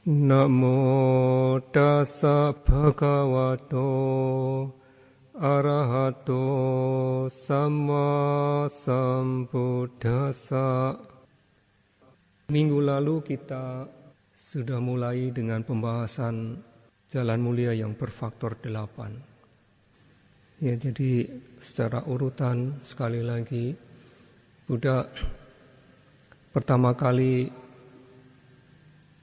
Namo tassa bhagavato arahato samma sambuddhassa. Minggu lalu kita sudah mulai dengan pembahasan jalan mulia yang berfaktor 8. Ya, jadi secara urutan sekali lagi Buddha pertama kali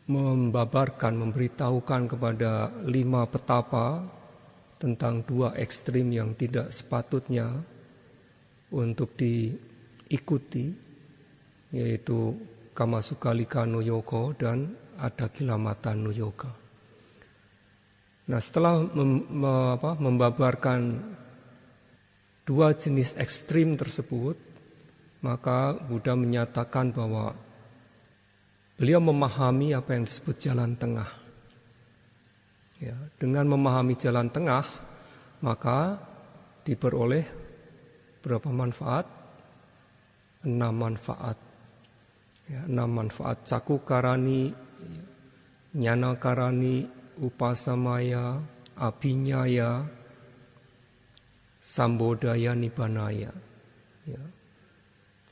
memberitahukan kepada 5 petapa tentang 2 ekstrim yang tidak sepatutnya untuk diikuti, yaitu Kamasukalika no Yoga dan Adakilamata no Yoga. Nah, setelah membabarkan 2 jenis ekstrim tersebut, maka Buddha menyatakan bahwa beliau memahami apa yang disebut jalan tengah. Ya, dengan memahami jalan tengah, maka diperoleh berapa manfaat? 6 manfaat. Ya, 6 manfaat: cakukarani, nyanakarani, upasamaya, abhinyaya, sambodaya, nibbanaya. Ya.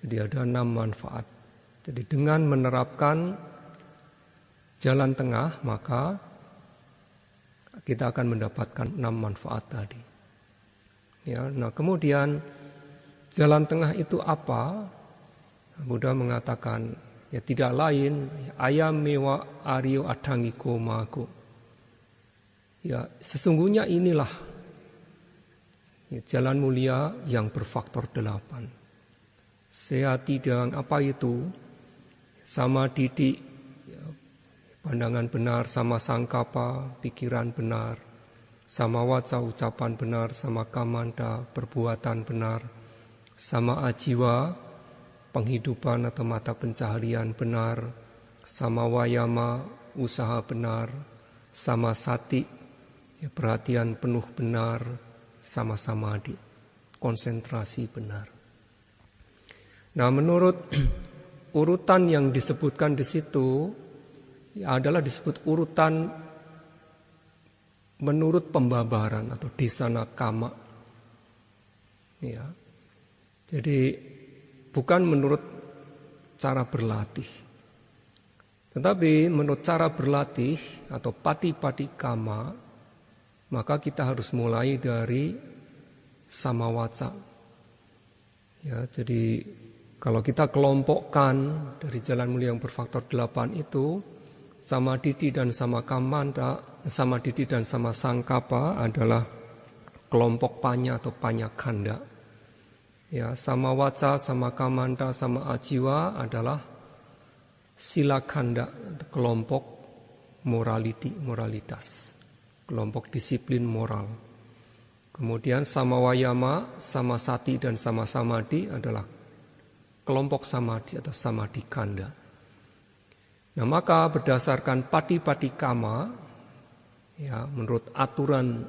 Jadi ada 6 manfaat. Jadi dengan menerapkan jalan tengah, maka kita akan mendapatkan 6 manfaat tadi. Ya, nah kemudian jalan tengah itu apa? Buddha mengatakan, ya tidak lain, ayamewa aryo adhangiko mago. Ya, sesungguhnya inilah ya, jalan mulia yang berfaktor 8. Seati dengan apa itu? Sama didik, ya, pandangan benar, sama sangkapa, pikiran benar, sama waca, ucapan benar, sama kamanta, perbuatan benar, sama ajiwa, penghidupan atau mata pencaharian benar, sama wayama, usaha benar, sama sati, ya, perhatian penuh benar, sama samadhi, konsentrasi benar. Nah, menurut urutan yang disebutkan di situ ya, adalah disebut urutan menurut pembabaran atau disana kama. Ya. Jadi bukan menurut cara berlatih. Tetapi menurut cara berlatih atau pati-pati kama, maka kita harus mulai dari samawaca. Ya, jadi kalau kita kelompokkan dari jalan mulia yang berfaktor 8 itu, sama diti dan sama kamanta, sama diti dan sama sangkapa adalah kelompok panya atau panya kanda. Ya, sama waca, sama kamanta, sama ajiwa adalah sila kanda, kelompok moralitas, kelompok disiplin moral. Kemudian sama wayama, sama sati dan sama samadhi adalah kelompok samadhi atau samadhi kanda. Nah, maka berdasarkan pati-pati kama, ya, menurut aturan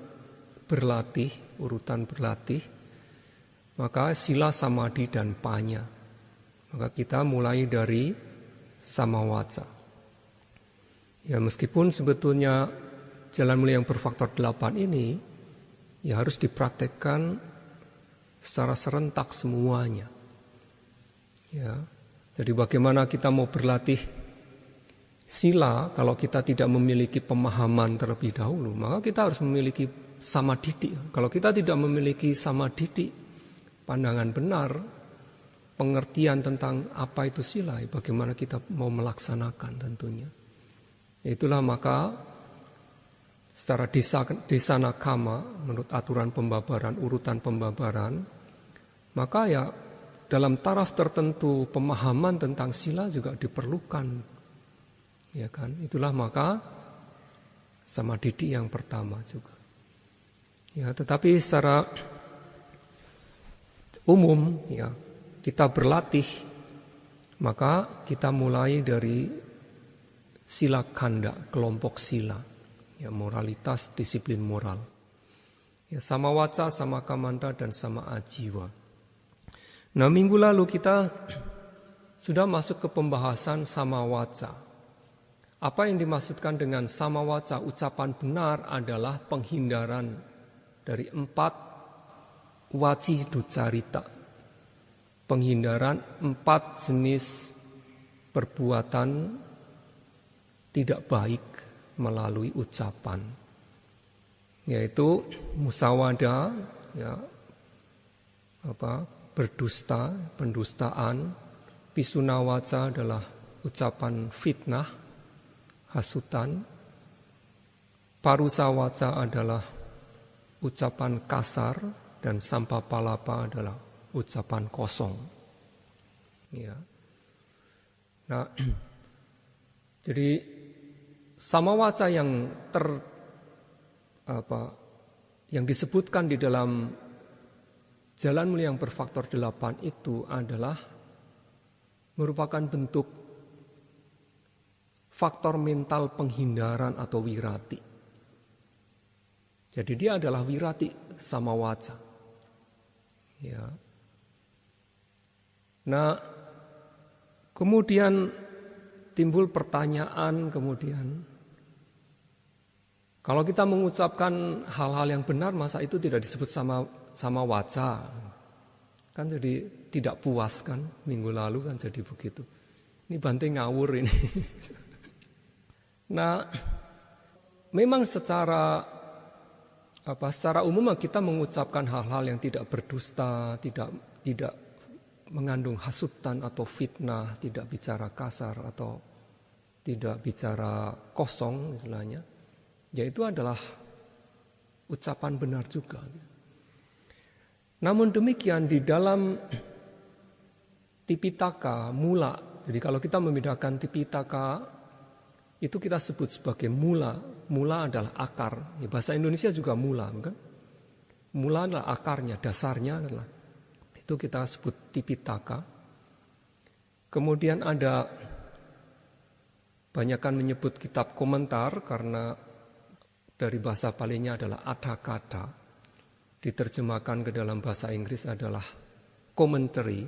berlatih, urutan berlatih, maka sila, samadhi dan panya. Maka kita mulai dari samawaca. Ya, meskipun sebetulnya jalan mulia yang berfaktor 8 ini ya harus dipraktekkan secara serentak semuanya. Ya, jadi bagaimana kita mau berlatih sila kalau kita tidak memiliki pemahaman terlebih dahulu, maka kita harus memiliki samadhi. Kalau kita tidak memiliki samadhi, pandangan benar, pengertian tentang apa itu sila, bagaimana kita mau melaksanakan tentunya. Itulah maka secara disana kama, menurut aturan pembabaran, urutan pembabaran, maka ya dalam taraf tertentu pemahaman tentang sila juga diperlukan, ya kan? Itulah maka samadhi yang pertama juga. Ya, tetapi secara umum, ya kita berlatih, maka kita mulai dari sila kanda, kelompok sila, ya moralitas, disiplin moral. Ya, sama waca, sama kamanta dan sama ajiwa. Nah, minggu lalu kita sudah masuk ke pembahasan sama waca. Apa yang dimaksudkan dengan samawaca, ucapan benar adalah penghindaran dari 4 waci ducarita. Penghindaran 4 jenis perbuatan tidak baik melalui ucapan. Yaitu musawada, ya, berdusta, pendustaan. Pisunawaca adalah ucapan fitnah, hasutan. Parusawaca adalah ucapan kasar, dan sampapalapa adalah ucapan kosong. Ya. Nah, jadi samawaca yang yang disebutkan di dalam jalan mulia yang berfaktor 8 itu adalah merupakan bentuk faktor mental penghindaran atau wirati. Jadi dia adalah wirati samawaca. Ya. Nah, kemudian timbul pertanyaan kalau kita mengucapkan hal-hal yang benar, masa itu tidak disebut sama waca? Kan jadi tidak puas kan, minggu lalu kan jadi begitu. Ini Bante ngawur ini. Nah, memang secara umum kita mengucapkan hal-hal yang tidak berdusta, tidak mengandung hasutan atau fitnah, tidak bicara kasar atau tidak bicara kosong istilahnya. Yaitu adalah ucapan benar juga. Namun demikian di dalam Tipitaka mula, jadi kalau kita membedakan Tipitaka itu kita sebut sebagai mula. Mula adalah akar. Ya, bahasa Indonesia juga mula, kan? Mula adalah akarnya, dasarnya adalah itu kita sebut Tipitaka. Kemudian ada banyakkan menyebut kitab komentar karena dari bahasa Palinya adalah adhakata, diterjemahkan ke dalam bahasa Inggris adalah commentary.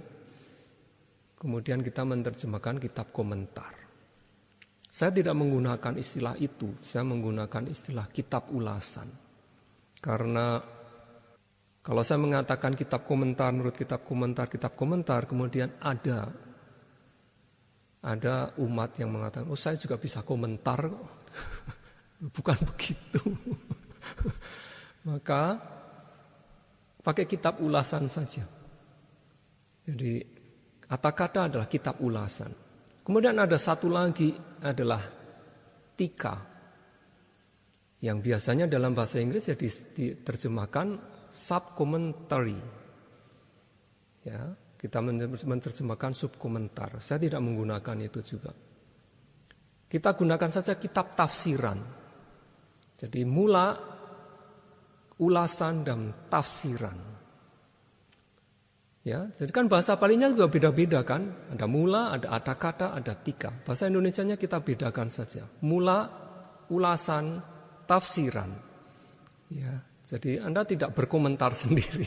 Kemudian kita menerjemahkan kitab komentar. Saya tidak menggunakan istilah itu, saya menggunakan istilah kitab ulasan. Karena kalau saya mengatakan kitab komentar, menurut kitab komentar, kemudian ada umat yang mengatakan, oh saya juga bisa komentar kok. Bukan begitu. Maka pakai kitab ulasan saja. Jadi kata-kata adalah kitab ulasan. Kemudian ada satu lagi adalah tika. Yang biasanya dalam bahasa Inggris ya diterjemahkan sub-commentary. Ya, kita menerjemahkan subkomentar. Saya tidak menggunakan itu juga. Kita gunakan saja kitab tafsiran. Jadi mula, ulasan, dan tafsiran. Ya, jadi kan bahasa Palinya juga beda-beda kan. Ada mula, ada adhakata, ada tika. Bahasa Indonesianya kita bedakan saja. Mula, ulasan, tafsiran. Ya, jadi Anda tidak berkomentar sendiri.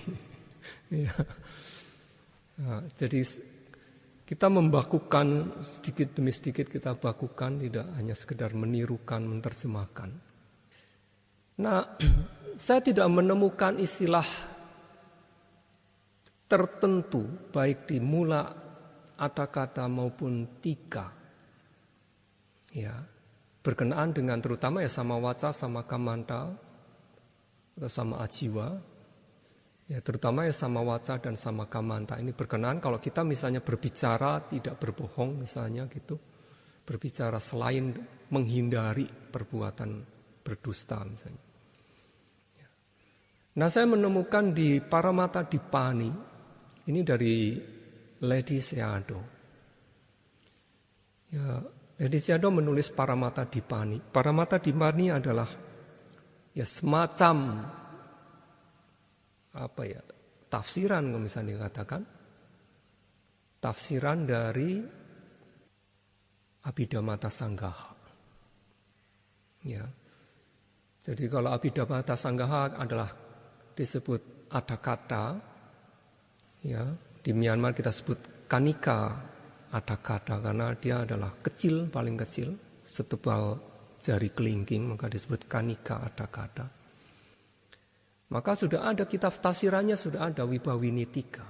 Ya. Nah, jadi kita membakukan sedikit demi sedikit, kita bakukan, tidak hanya sekedar menirukan, menerjemahkan. Nah, saya tidak menemukan istilah tertentu baik di mula, adhakata maupun tika. Ya, berkenaan dengan terutama ya sama waca, sama kamanta, atau sama ajiwa. Ya, terutama ya sama waca dan sama kamanta. Ini berkenaan kalau kita misalnya berbicara tidak berbohong misalnya gitu. Berbicara selain menghindari perbuatan berdusta misalnya. Nah, saya menemukan di Paramata Dipani, ini dari Lady Seado. Ya, Lady Seado menulis Paramata Dipani. Paramata Dipani adalah ya semacam tafsiran kalau misalnya dikatakan. Tafsiran dari Abhidhamma Sanggaha. Ya. Jadi kalau Abhidhamma Sanggaha adalah disebut adhakata, ya, di Myanmar kita sebut kanika adhakata karena dia adalah kecil, paling kecil, setebal jari kelingking, maka disebut kanika adakata. Maka sudah ada kitab tafsirannya, sudah ada Wibawinitika.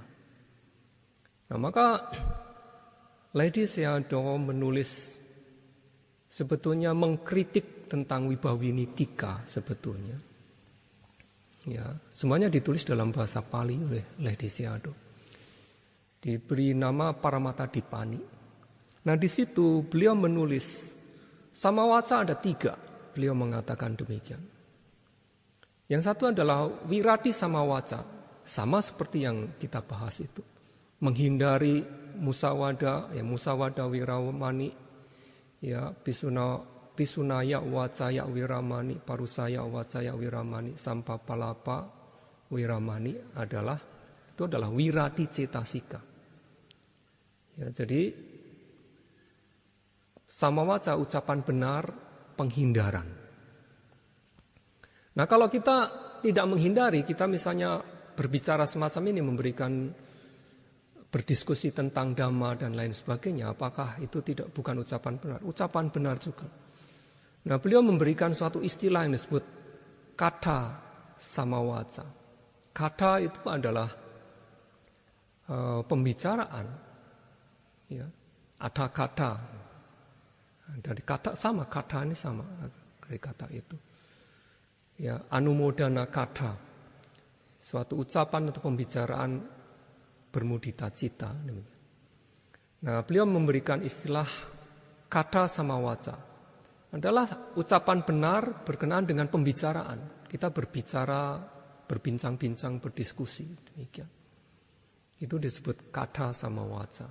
Nah, maka Lady Sayadaw menulis sebetulnya mengkritik tentang Wibawinitika sebetulnya. Ya, semuanya ditulis dalam bahasa Pali oleh Lady Sayadaw. Diberi nama Paramatadipani. Nah, di situ beliau menulis Samawaca ada 3. Beliau mengatakan demikian. Yang satu adalah Wirati Samawaca, sama seperti yang kita bahas itu. Menghindari musawada, ya musawada wiramani, ya pisunaya wacaya wiramani, parusaya wacaya wiramani, sampapalapa wiramani itu adalah wirati cetasika. Ya, jadi samawaca ucapan benar, penghindaran. Nah, kalau kita tidak menghindari, kita misalnya berbicara semacam ini, berdiskusi tentang dhamma dan lain sebagainya, apakah itu bukan ucapan benar? Ucapan benar juga. Nah, beliau memberikan suatu istilah yang disebut kata samawaca. Kata itu adalah pembicaraan. Ya, ada kata. Dari kata sama, kata ini sama dari kata itu. Ya, anumodana kata, suatu ucapan atau pembicaraan bermudita cita. Nah, beliau memberikan istilah kata samawaca adalah ucapan benar berkenaan dengan pembicaraan. Kita berbicara, berbincang-bincang, berdiskusi, demikian. Itu disebut kata samawaca.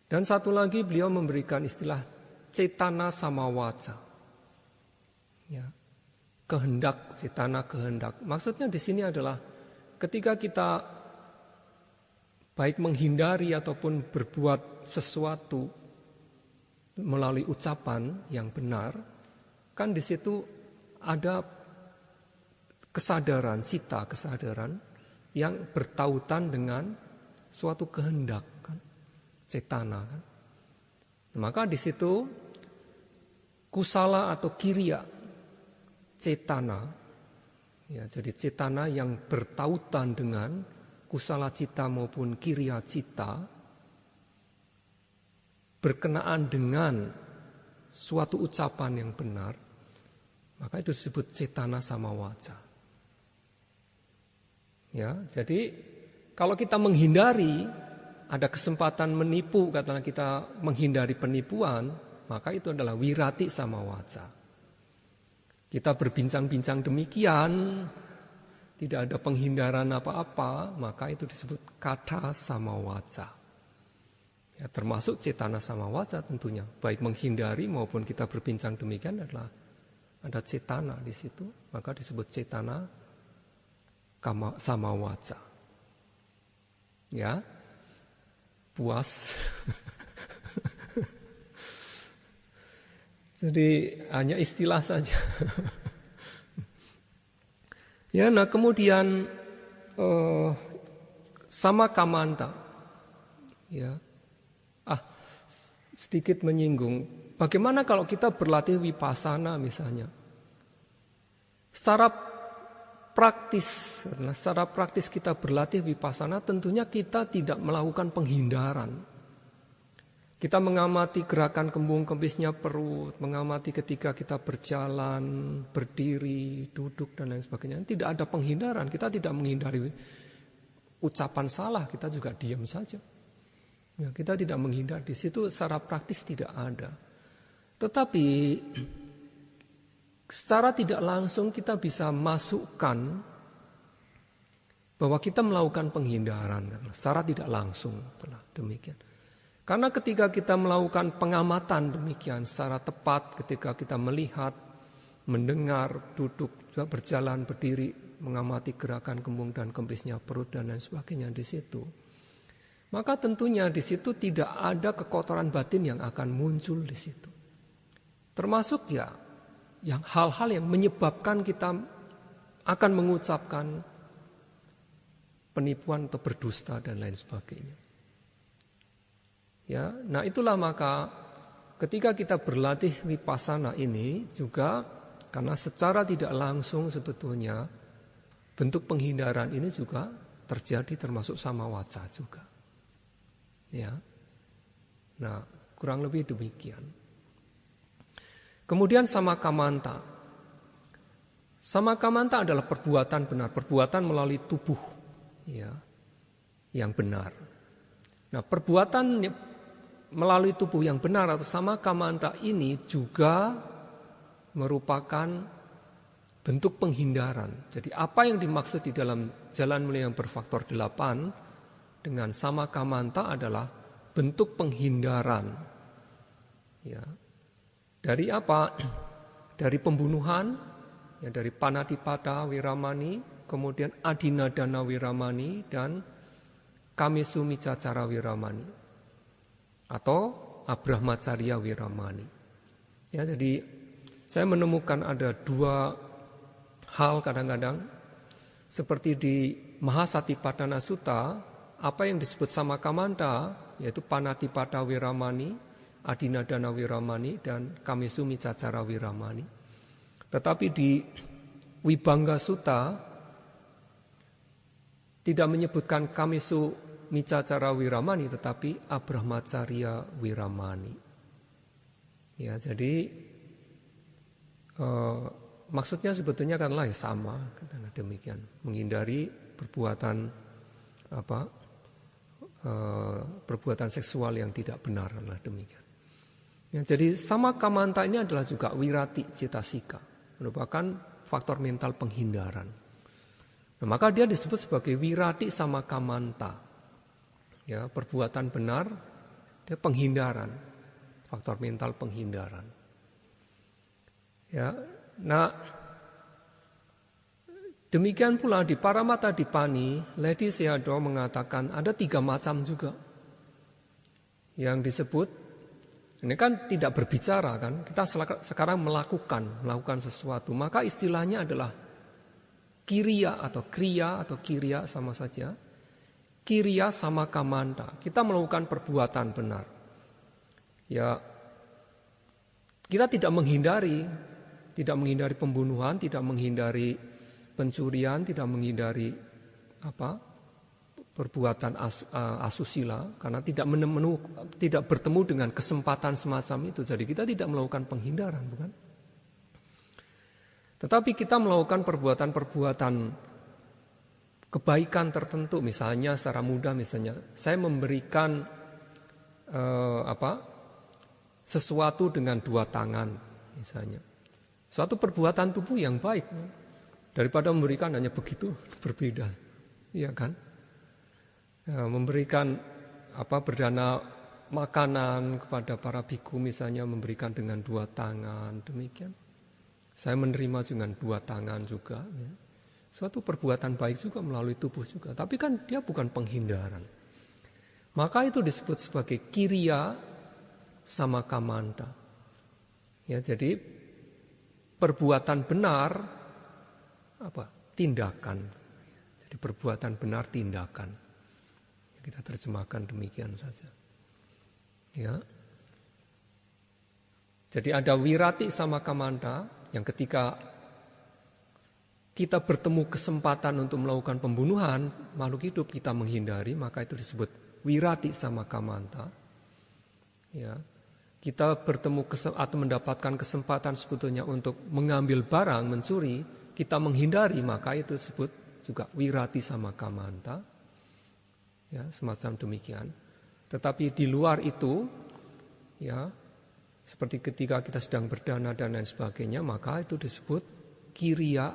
Dan satu lagi beliau memberikan istilah cetana samawaca. Ya. Kehendak, cetana kehendak. Maksudnya di sini adalah ketika kita baik menghindari ataupun berbuat sesuatu melalui ucapan yang benar, kan di situ ada kesadaran, cita kesadaran yang bertautan dengan suatu kehendak, kan? Cetana. Kan? Maka di situ kusala atau kiriya, cetana, ya, jadi cetana yang bertautan dengan kusala cita maupun kiriya cita berkenaan dengan suatu ucapan yang benar, maka itu disebut cetana samawaca. Ya, jadi kalau kita menghindari, ada kesempatan menipu, katakanlah kita menghindari penipuan, maka itu adalah wirati samawaca. Kita berbincang-bincang demikian, tidak ada penghindaran apa-apa, maka itu disebut kata samawaca. Ya, termasuk cetana samawaca tentunya, baik menghindari maupun kita berbincang demikian adalah ada cetana di situ, maka disebut cetana samawaca. Ya, puas. Jadi hanya istilah saja. Ya, nah kemudian sama kamanta. Ya, sedikit menyinggung. Bagaimana kalau kita berlatih vipassana misalnya? Secara praktis kita berlatih vipassana, tentunya kita tidak melakukan penghindaran. Kita mengamati gerakan kembung-kempisnya perut, mengamati ketika kita berjalan, berdiri, duduk, dan lain sebagainya. Tidak ada penghindaran, kita tidak menghindari ucapan salah, kita juga diam saja. Ya, kita tidak menghindar, di situ secara praktis tidak ada. Tetapi secara tidak langsung kita bisa masukkan bahwa kita melakukan penghindaran, secara tidak langsung, demikian. Karena ketika kita melakukan pengamatan demikian secara tepat, ketika kita melihat, mendengar, duduk, berjalan, berdiri, mengamati gerakan kembung dan kempisnya perut dan lain sebagainya di situ, maka tentunya di situ tidak ada kekotoran batin yang akan muncul di situ. Termasuk yang hal-hal yang menyebabkan kita akan mengucapkan penipuan atau berdusta dan lain sebagainya. Ya, nah itulah maka ketika kita berlatih vipassana ini juga karena secara tidak langsung sebetulnya bentuk penghindaran ini juga terjadi termasuk samawatsa juga. Ya. Nah, kurang lebih demikian. Kemudian samakamanta. Samakamanta adalah perbuatan benar, perbuatan melalui tubuh, ya, yang benar. Nah, perbuatan melalui tubuh yang benar atau samakamanta ini juga merupakan bentuk penghindaran. Jadi apa yang dimaksud di dalam jalan mulia yang berfaktor 8 dengan samakamanta adalah bentuk penghindaran. Ya. Dari apa? Dari pembunuhan, ya, dari panatipata wiramani, kemudian adinadana wiramani dan kamisumicacara wiramani atau abrahmacharya wiramani. Ya, jadi saya menemukan ada dua hal kadang-kadang seperti di Mahasatipatthana Sutta, apa yang disebut samakamanta yaitu panatipata wiramani, adinadana wiramani dan kamisumicacara wiramani. Tetapi di Vibhanga Sutta tidak menyebutkan kamisumicacara wiramani tetapi abrahmacharya wiramani. Ya, jadi maksudnya sebetulnya kanlah sama, katakanlah demikian, menghindari perbuatan perbuatan seksual yang tidak benar, kanlah demikian. Ya, jadi samakamanta ini adalah juga wirati cetasika, merupakan faktor mental penghindaran. Nah, maka dia disebut sebagai wirati samakamanta. Ya, perbuatan benar, dia penghindaran, faktor mental penghindaran. Ya, nah demikian pula di Paramatadipani, Ledi Sayadaw mengatakan ada 3 macam juga yang disebut. Ini kan tidak berbicara kan, kita sekarang melakukan sesuatu, maka istilahnya adalah kiriya atau kriya atau kirya sama saja. Kiriya sama kamanta, kita melakukan perbuatan benar. Ya, kita tidak menghindari pembunuhan, tidak menghindari pencurian, tidak menghindari perbuatan asusila karena tidak bertemu dengan kesempatan semacam itu. Jadi kita tidak melakukan penghindaran, bukan? Tetapi kita melakukan perbuatan-perbuatan kebaikan tertentu, misalnya secara mudah, misalnya saya memberikan sesuatu dengan 2 tangan, misalnya. Suatu perbuatan tubuh yang baik daripada memberikan hanya begitu, berbeda, iya kan? Ya, memberikan berdana makanan kepada para biku, misalnya memberikan dengan 2 tangan, demikian. Saya menerima dengan 2 tangan juga. Ya. Suatu perbuatan baik juga melalui tubuh juga, tapi kan dia bukan penghindaran. Maka itu disebut sebagai kiriya samakamanta. Ya, jadi perbuatan benar tindakan. Jadi perbuatan benar tindakan. Kita terjemahkan demikian saja. Ya. Jadi ada wirati samakamanta yang ketika kita bertemu kesempatan untuk melakukan pembunuhan makhluk hidup kita menghindari, maka itu disebut wirati samakamanta. Ya. Kita bertemu atau mendapatkan kesempatan sebetulnya untuk mengambil barang, mencuri, kita menghindari, maka itu disebut juga wirati samakamanta. Ya, semacam demikian. Tetapi di luar itu, ya, seperti ketika kita sedang berdana dan lain sebagainya, maka itu disebut kiriya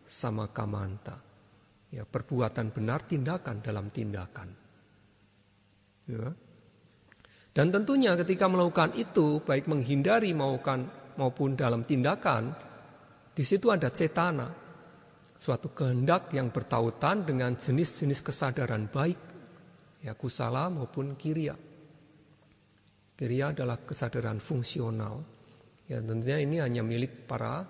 samakamanta. Ya, perbuatan benar, tindakan dalam tindakan. Ya. Dan tentunya ketika melakukan itu, baik menghindari maupun dalam tindakan, di situ ada cetana, suatu kehendak yang bertautan dengan jenis-jenis kesadaran baik, ya kusala maupun kiriya. Kiriya adalah kesadaran fungsional, ya tentunya ini hanya milik para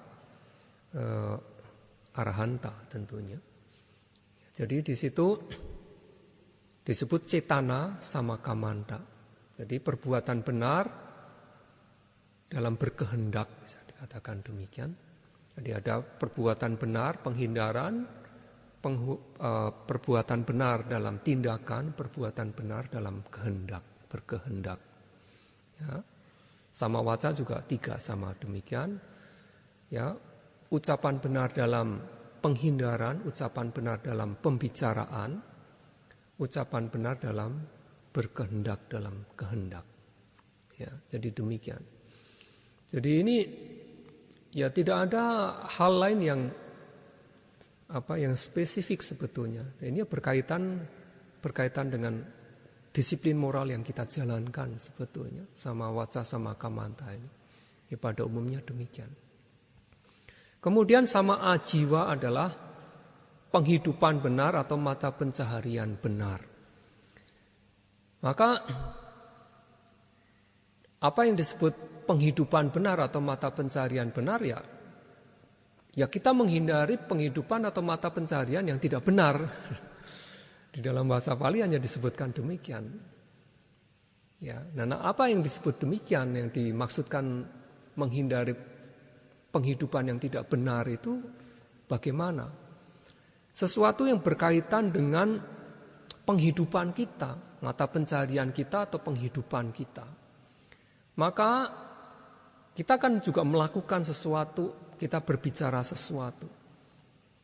arahanta tentunya. Jadi di situ disebut cetana samakamanta. Jadi perbuatan benar dalam berkehendak, bisa dikatakan demikian. Jadi ada perbuatan benar, penghindaran, perbuatan benar dalam tindakan, perbuatan benar dalam kehendak, berkehendak. Ya. Sama waca juga 3 sama demikian. Ya, ucapan benar dalam penghindaran, ucapan benar dalam pembicaraan, ucapan benar dalam berkehendak, dalam kehendak. Ya, jadi demikian. Jadi ini ya tidak ada hal lain yang spesifik sebetulnya. Ini berkaitan dengan disiplin moral yang kita jalankan sebetulnya, sama waca sama kamanta ini. Ya, pada umumnya demikian. Kemudian sama ajiwa adalah penghidupan benar atau mata pencaharian benar. Maka apa yang disebut penghidupan benar atau mata pencaharian benar ya kita menghindari penghidupan atau mata pencaharian yang tidak benar. Di dalam bahasa Pali hanya disebutkan demikian. Ya, nah apa yang disebut demikian, yang dimaksudkan menghindari penghidupan yang tidak benar itu bagaimana? Sesuatu yang berkaitan dengan penghidupan kita, mata pencaharian kita atau penghidupan kita. Maka kita kan juga melakukan sesuatu, kita berbicara sesuatu.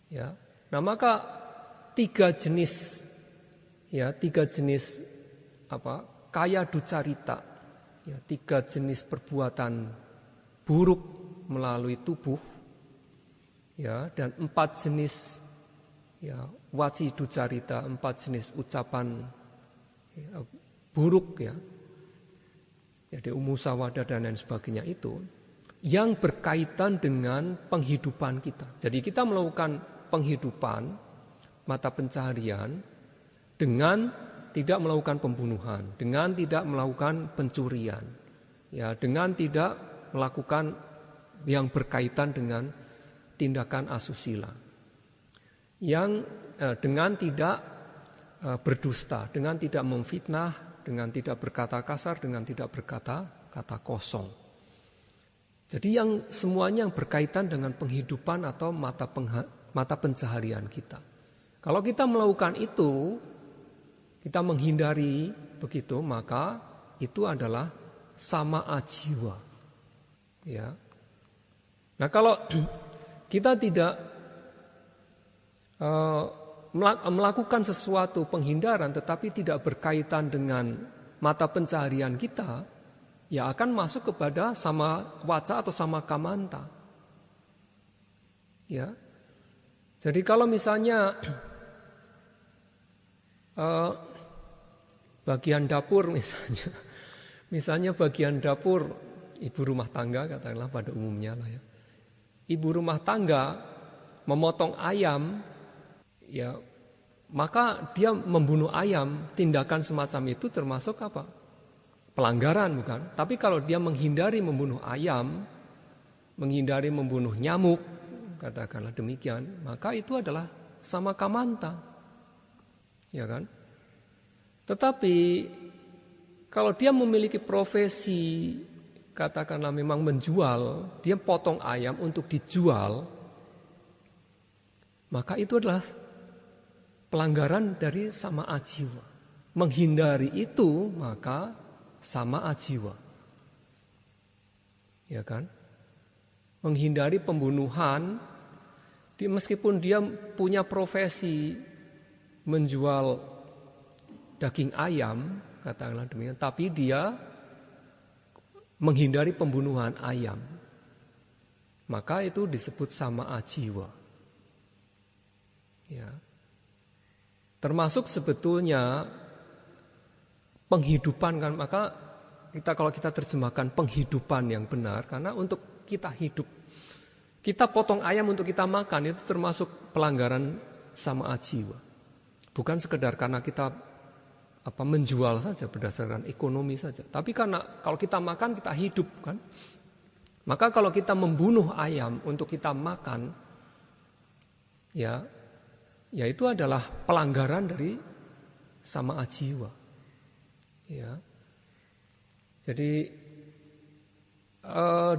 Ya. Nah, maka 3 jenis kaya ducarita, ya, 3 jenis perbuatan buruk melalui tubuh, ya, dan 4 jenis waci ducarita, 4 jenis ucapan buruk, ya, jadi musawada dan lain sebagainya itu yang berkaitan dengan penghidupan kita. Jadi kita melakukan penghidupan mata pencaharian dengan tidak melakukan pembunuhan, dengan tidak melakukan pencurian, ya, dengan tidak melakukan yang berkaitan dengan tindakan asusila, yang dengan tidak berdusta, dengan tidak memfitnah, dengan tidak berkata kasar, dengan tidak berkata kata kosong. Jadi yang semuanya yang berkaitan dengan penghidupan atau mata pencaharian kita. Kalau kita melakukan itu, kita menghindari begitu, maka itu adalah sama ajiwa. Ya. Nah, kalau kita tidak melakukan sesuatu penghindaran tetapi tidak berkaitan dengan mata pencaharian kita, ya akan masuk kepada sama waca atau sama kamanta. Ya. Jadi kalau misalnya bagian dapur misalnya bagian dapur ibu rumah tangga, katakanlah pada umumnya lah ya. Ibu rumah tangga memotong ayam, ya, maka dia membunuh ayam. Tindakan semacam itu termasuk apa? Pelanggaran, bukan? Tapi kalau dia menghindari membunuh ayam, menghindari membunuh nyamuk, katakanlah demikian, maka itu adalah sama kamanta, ya kan? Tetapi kalau dia memiliki profesi, katakanlah memang menjual, dia potong ayam untuk dijual, maka itu adalah pelanggaran dari sama ajiwa. Menghindari itu maka sama ajiwa, ya kan? Menghindari pembunuhan, meskipun dia punya profesi menjual daging ayam, katakanlah demikian, tapi dia menghindari pembunuhan ayam, maka itu disebut sama ajiwa. Ya. Termasuk sebetulnya penghidupan kan, maka kalau kita terjemahkan penghidupan yang benar, karena untuk kita hidup, kita potong ayam untuk kita makan itu termasuk pelanggaran sama ajiwa. Bukan sekedar karena kita menjual saja berdasarkan ekonomi saja, tapi karena kalau kita makan kita hidup kan. Maka kalau kita membunuh ayam untuk kita makan, ya itu adalah pelanggaran dari sama ajiwa. Ya. Jadi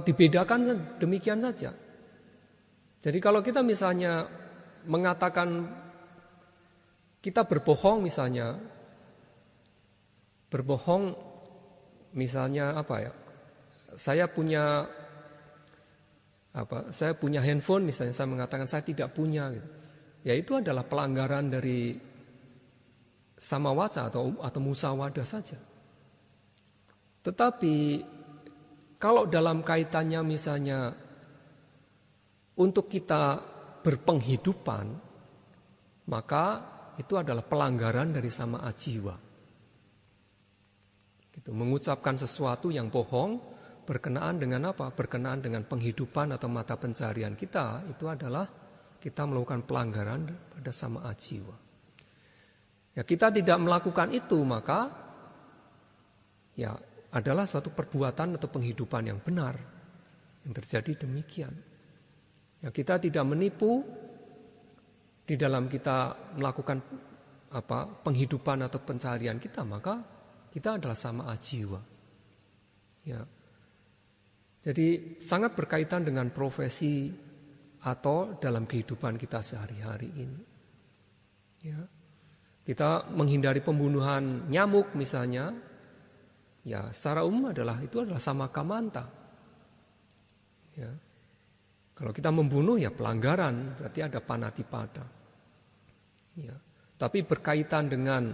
dibedakan demikian saja. Jadi kalau kita misalnya mengatakan kita berbohong misalnya apa ya? Saya punya handphone misalnya, saya mengatakan saya tidak punya gitu. Ya itu adalah pelanggaran dari samawaca atau musawadah saja. Tetapi kalau dalam kaitannya misalnya untuk kita berpenghidupan, maka itu adalah pelanggaran dari sama ajiwa. Gitu, mengucapkan sesuatu yang bohong berkenaan dengan apa? Berkenaan dengan penghidupan atau mata pencaharian kita, itu adalah kita melakukan pelanggaran pada sama ajiwa. Ya, kita tidak melakukan itu, maka ya adalah suatu perbuatan atau penghidupan yang benar. Yang terjadi demikian. Ya, kita tidak menipu di dalam kita melakukan penghidupan atau pencaharian kita, maka kita adalah sama ajiwa. Ya. Jadi sangat berkaitan dengan profesi atau dalam kehidupan kita sehari-hari ini. Ya. Kita menghindari pembunuhan nyamuk misalnya, ya secara umum itu adalah sama kamanta. Ya. Kalau kita membunuh ya pelanggaran, berarti ada panatipada. Ya. Tapi berkaitan dengan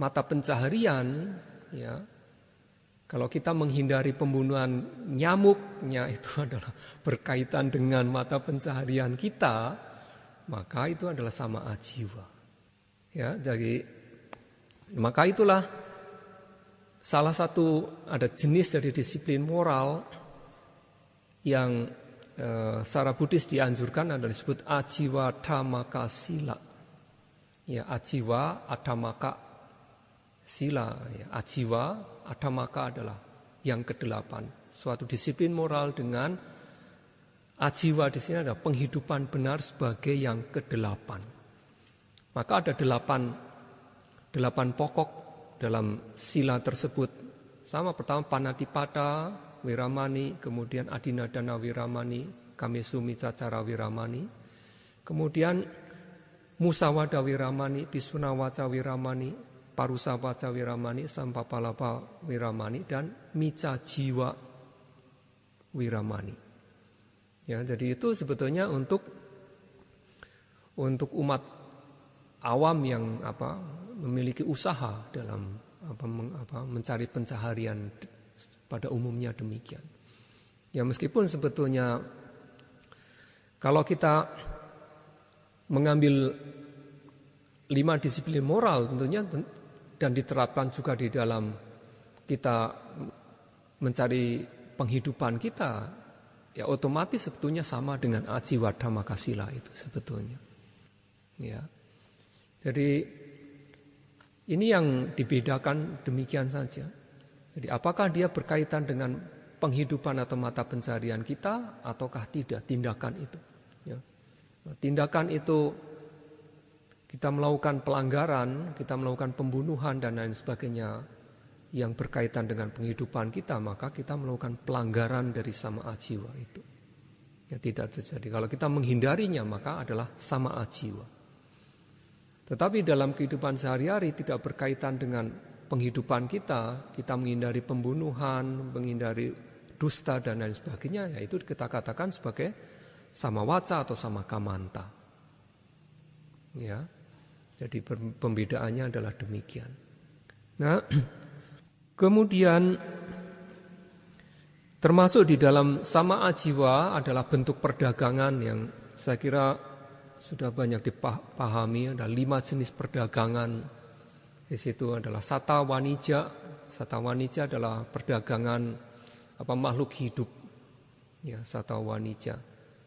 mata pencaharian, ya, kalau kita menghindari pembunuhan nyamuknya itu adalah berkaitan dengan mata pencaharian kita, maka itu adalah sama ajiwa. Ya, jadi maka itulah salah satu ada jenis dari disiplin moral yang secara Buddhis dianjurkan adalah disebut ajiwa dhammaka sila. Ya, ajiwa dhammaka sila. Ya, ajiwa dhammaka adalah yang ke-8. Suatu disiplin moral dengan ajiwa di sini adalah penghidupan benar sebagai yang ke-8. Maka ada 8 pokok dalam sila tersebut. Sama pertama panatipada wiramani, kemudian adinadana wiramani, kamesumi cacara wiramani, kemudian musawada wiramani, bisunawaca wiramani, parusawaca wiramani, sampapalapa wiramani, dan mica jiwa wiramani. Ya, jadi itu sebetulnya untuk umat awam yang memiliki usaha dalam mencari pencaharian. Pada umumnya demikian. Ya meskipun sebetulnya kalau kita mengambil 5 disiplin moral tentunya dan diterapkan juga di dalam kita mencari penghidupan kita, ya otomatis sebetulnya sama dengan ajiwa dhammaka sila itu sebetulnya. Ya. Jadi ini yang dibedakan demikian saja. Jadi apakah dia berkaitan dengan penghidupan atau mata pencaharian kita ataukah tidak tindakan itu. Ya. Tindakan itu kita melakukan pelanggaran, kita melakukan pembunuhan dan lain sebagainya yang berkaitan dengan penghidupan kita, maka kita melakukan pelanggaran dari sama ajiwa itu. Ya tidak terjadi. Kalau kita menghindarinya maka adalah sama ajiwa. Tetapi dalam kehidupan sehari-hari tidak berkaitan dengan penghidupan kita menghindari pembunuhan, menghindari dusta dan lain sebagainya, yaitu kita katakan sebagai sama waca atau sama kamanta. Ya, jadi pembedaannya adalah demikian. Nah, kemudian termasuk di dalam sama ajiwa adalah bentuk perdagangan yang saya kira sudah banyak dipahami. Ada 5 jenis perdagangan. Di situ adalah sata wanija. Sata wanija adalah perdagangan makhluk hidup. Ya, sata wanija.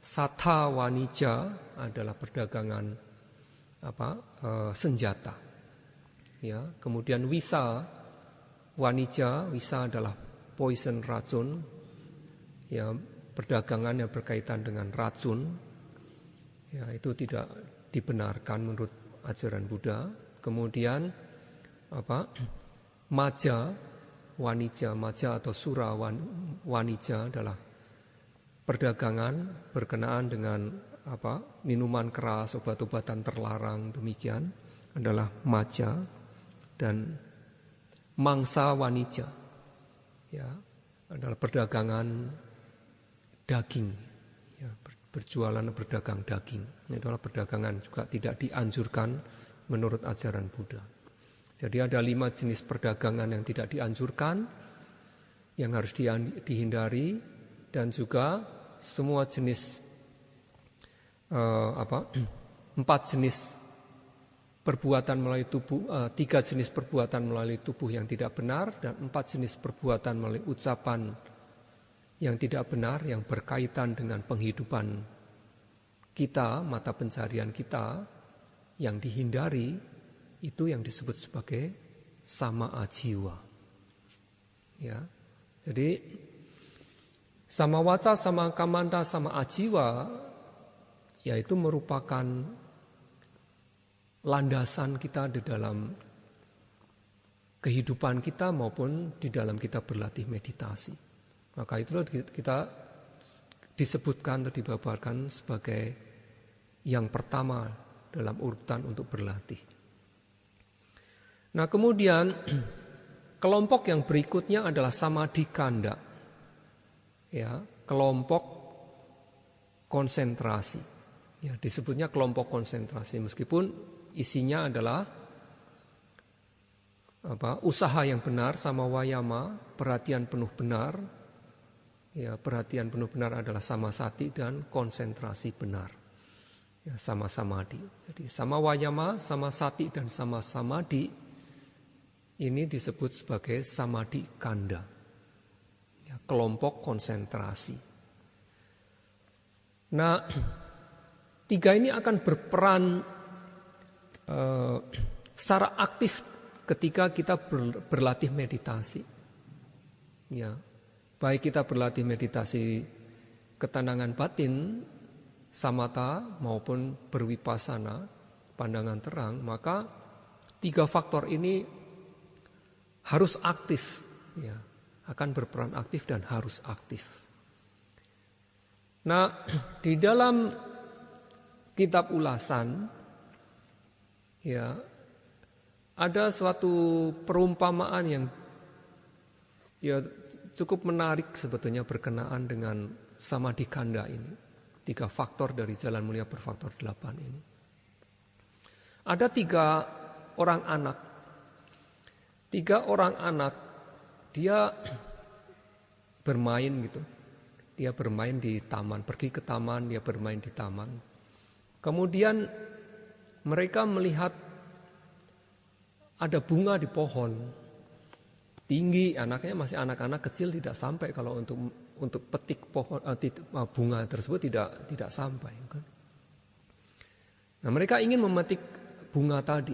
Sata wanija adalah perdagangan senjata. Ya, kemudian wisa wanija, wisa adalah poison, racun. Ya, perdagangan yang berkaitan dengan racun. Ya, itu tidak dibenarkan menurut ajaran Buddha. Kemudian maja wanija, maja atau sura wanija adalah perdagangan berkenaan dengan minuman keras, obat-obatan terlarang, demikian adalah maja. Dan mangsa wanija ya adalah perdagangan daging, ya, berjualan berdagang daging. Ini adalah perdagangan juga tidak dianjurkan menurut ajaran Buddha. Jadi ada 5 jenis perdagangan yang tidak dianjurkan, yang harus dihindari, dan juga semua jenis 4 jenis perbuatan melalui tubuh, 3 jenis perbuatan melalui tubuh yang tidak benar, dan 4 jenis perbuatan melalui ucapan yang tidak benar, yang berkaitan dengan penghidupan kita, mata pencarian kita, yang dihindari, itu yang disebut sebagai sama ajiwa. Ya, jadi sama waca, sama kamanta, sama ajiwa, yaitu merupakan landasan kita di dalam kehidupan kita maupun di dalam kita berlatih meditasi. Maka itu kita disebutkan atau dibabarkan sebagai yang pertama dalam urutan untuk berlatih. Nah, kemudian kelompok yang berikutnya adalah samadhi kanda. Ya, kelompok konsentrasi. Ya, disebutnya kelompok konsentrasi meskipun isinya adalah usaha yang benar, sama wayama, perhatian penuh benar. Ya, perhatian penuh benar adalah sama sati dan konsentrasi benar. Ya, sama samadhi. Jadi sama wayama, sama sati dan sama samadhi ini disebut sebagai samadhi kanda. Ya, kelompok konsentrasi. Nah, 3 ini akan berperan secara aktif ketika kita berlatih meditasi. Ya, baik kita berlatih meditasi ketenangan batin, samatha maupun berwipasana, pandangan terang, maka 3 faktor ini harus aktif, ya, akan berperan aktif dan harus aktif. Nah, di dalam kitab ulasan, ya, ada suatu perumpamaan yang ya cukup menarik sebetulnya berkenaan dengan samadhi kanda ini. 3 faktor dari Jalan Mulia Berfaktor 8 ini. Ada 3 orang anak. 3 orang anak, dia bermain gitu. Dia bermain di taman, pergi ke taman, dia bermain di taman. Kemudian mereka melihat ada bunga di pohon. Tinggi, anaknya masih anak-anak kecil, tidak sampai kalau untuk petik pohon bunga tersebut tidak sampai, kan? Nah, mereka ingin memetik bunga tadi.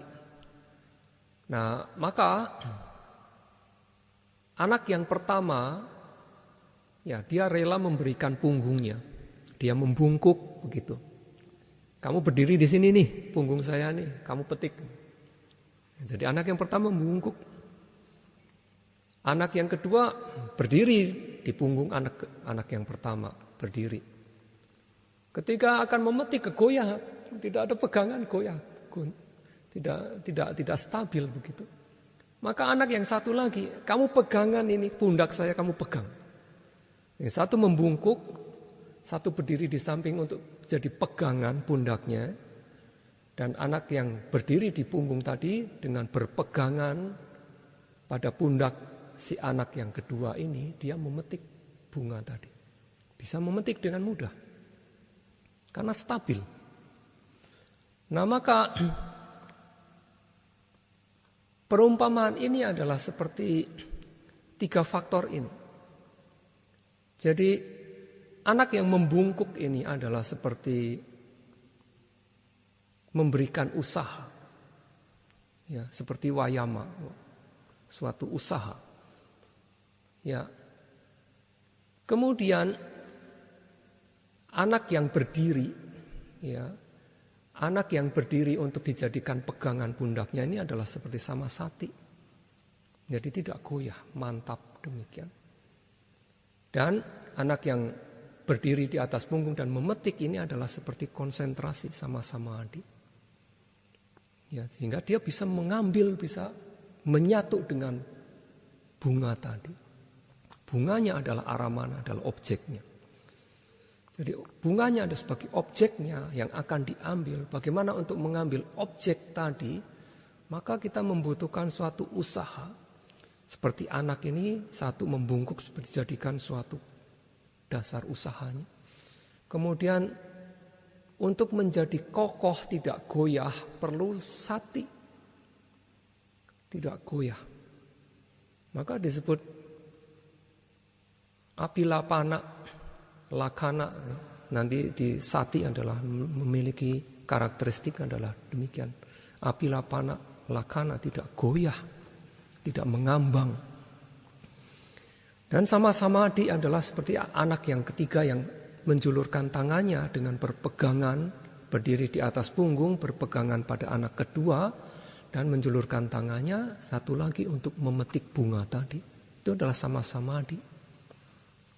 Nah, maka anak yang pertama, ya, dia rela memberikan punggungnya. Dia membungkuk begitu. Kamu berdiri di sini nih, punggung saya nih, kamu petik. Jadi anak yang pertama membungkuk. Anak yang kedua berdiri di punggung anak yang pertama, berdiri. Ketika akan memetik kegoyah, tidak ada pegangan, goyah. Tidak stabil begitu. Maka anak yang satu lagi, kamu pegangan ini, pundak saya kamu pegang. Yang satu membungkuk, satu berdiri di samping untuk jadi pegangan pundaknya. Dan anak yang berdiri di punggung tadi dengan berpegangan pada pundak si anak yang kedua ini, dia memetik bunga tadi. Bisa memetik dengan mudah. Karena stabil. Nah, maka perumpamaan ini adalah seperti 3 faktor ini. Jadi anak yang membungkuk ini adalah seperti memberikan usaha. Ya, seperti wayama, suatu usaha. Ya. Kemudian anak yang berdiri, ya. Anak yang berdiri untuk dijadikan pegangan pundaknya ini adalah seperti samasati. Jadi tidak goyah, mantap demikian. Dan anak yang berdiri di atas punggung dan memetik ini adalah seperti konsentrasi sama-sama adik. Ya, sehingga dia bisa mengambil, bisa menyatu dengan bunga tadi. Bunganya adalah aramana, adalah objeknya. Jadi bunganya ada sebagai objeknya yang akan diambil. Bagaimana untuk mengambil objek tadi? Maka kita membutuhkan suatu usaha. Seperti anak ini satu membungkuk seperti dijadikan suatu dasar usahanya. Kemudian untuk menjadi kokoh tidak goyah perlu sati. Tidak goyah. Maka disebut apilapana, lakana. Nanti di sati adalah memiliki karakteristik adalah demikian. Apilapana, lakana tidak goyah. Tidak mengambang. Dan sama-sama di adalah seperti anak yang ketiga yang menjulurkan tangannya dengan berpegangan, berdiri di atas punggung, berpegangan pada anak kedua, dan menjulurkan tangannya satu lagi untuk memetik bunga tadi. Itu adalah sama-sama di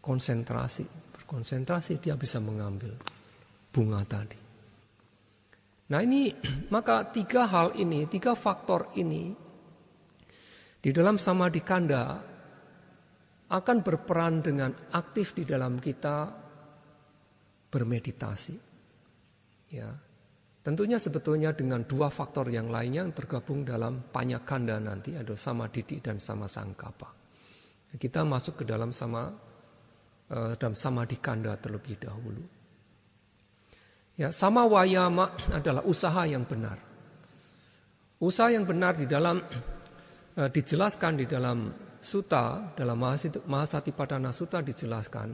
konsentrasi. Berkonsentrasi dia bisa mengambil bunga tadi. Nah ini, maka tiga hal ini, tiga faktor ini di dalam samadhi kanda akan berperan dengan aktif di dalam kita bermeditasi. Ya, tentunya sebetulnya dengan dua faktor yang lainnya yang tergabung dalam panyakanda nanti ada samadhi dan sama sangkapa. Kita masuk ke dalam samadhi kanda terlebih dahulu. Ya, sama wayama adalah usaha yang benar. Usaha yang benar di dalam dijelaskan di dalam sutta, dalam Mahasatipadana Sutta dijelaskan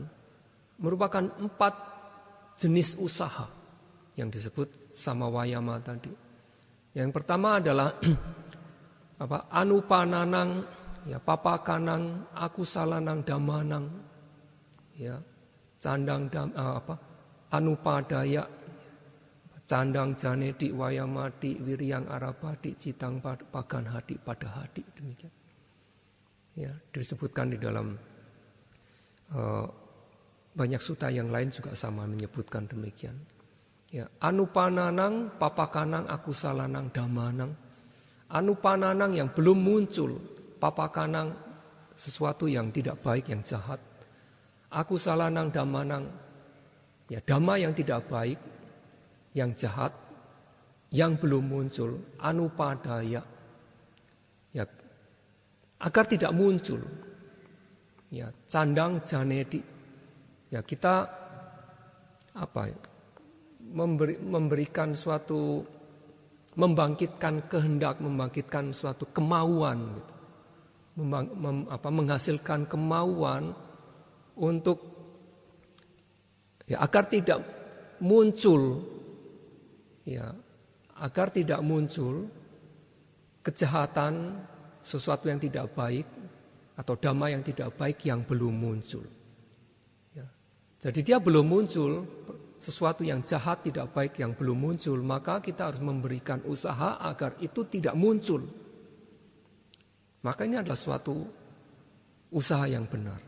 merupakan 4 jenis usaha yang disebut sama wayama tadi. Yang pertama adalah anupananang, ya papakanang, akusalanang, damanang, ya candang anupadaya, candang janedi wayamati wiryang arabati citang pagan hati pada hati, demikian. Ya, disebutkan di dalam banyak sutta yang lain juga sama menyebutkan demikian. Ya, anupananang, papakanang, akusalanang, damanang. Anupananang yang belum muncul, papakanang sesuatu yang tidak baik, yang jahat. Akusalanang, damanang, ya dhamma yang tidak baik, yang jahat, yang belum muncul, anupadaya, ya agar tidak muncul, ya candang janedi, ya kita memberikan suatu, membangkitkan kehendak, membangkitkan suatu kemauan, gitu. Menghasilkan kemauan untuk ya agar tidak muncul. Ya, agar tidak muncul kejahatan, sesuatu yang tidak baik atau dhamma yang tidak baik yang belum muncul. Ya. Jadi dia belum muncul, sesuatu yang jahat tidak baik yang belum muncul, maka kita harus memberikan usaha agar itu tidak muncul. Maka ini adalah suatu usaha yang benar.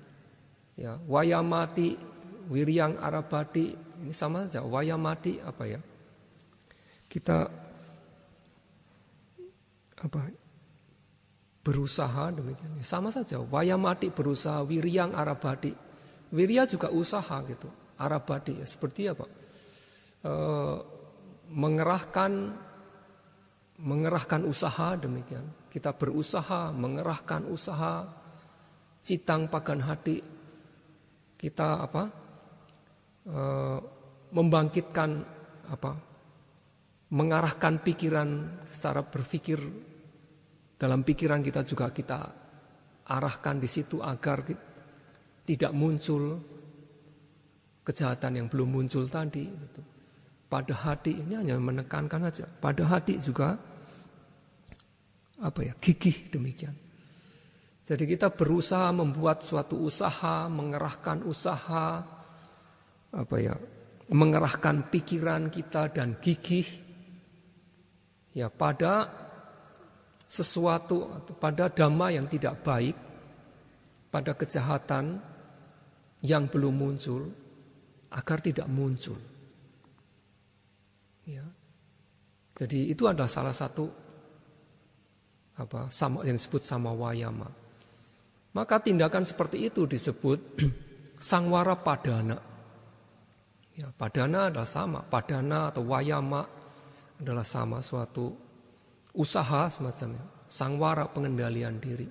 Ya, wayamati, wiryang arabati, ini sama saja. Wayamati apa ya? Kita berusaha demikian, sama saja. Wayamati berusaha, wiryang arabati, wirya juga usaha gitu. Arabati seperti apa? Mengerahkan usaha demikian. Kita berusaha mengerahkan usaha, citang pagan hati. Kita membangkitkan mengarahkan pikiran secara berpikir, dalam pikiran kita juga kita arahkan di situ agar tidak muncul kejahatan yang belum muncul tadi. Gitu. Pada hati ini hanya menekankan saja. Pada hati juga gigih demikian. Jadi kita berusaha membuat suatu usaha, mengerahkan usaha, mengerahkan pikiran kita dan gigih. Ya pada sesuatu pada dhamma yang tidak baik, pada kejahatan yang belum muncul agar tidak muncul. Ya. Jadi itu adalah salah satu yang disebut samawayama. Maka tindakan seperti itu disebut sangwara padana. Ya, padana adalah sama, padana atau wayama adalah sama, suatu usaha semacamnya, sangwara pengendalian diri.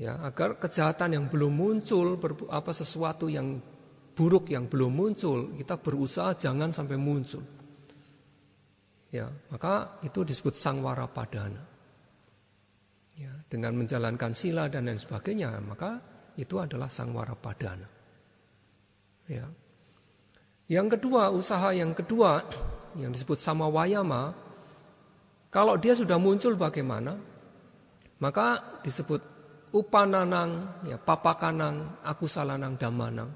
Ya, agar kejahatan yang belum muncul, sesuatu yang buruk yang belum muncul, kita berusaha jangan sampai muncul. Ya, maka itu disebut sangwara padana. Ya, dengan menjalankan sila dan lain sebagainya, maka itu adalah sangwara padana. Ya. Yang kedua, usaha yang kedua yang disebut samawayama, kalau dia sudah muncul bagaimana? Maka disebut upananang, ya, papakanang, akusalanang, damanang.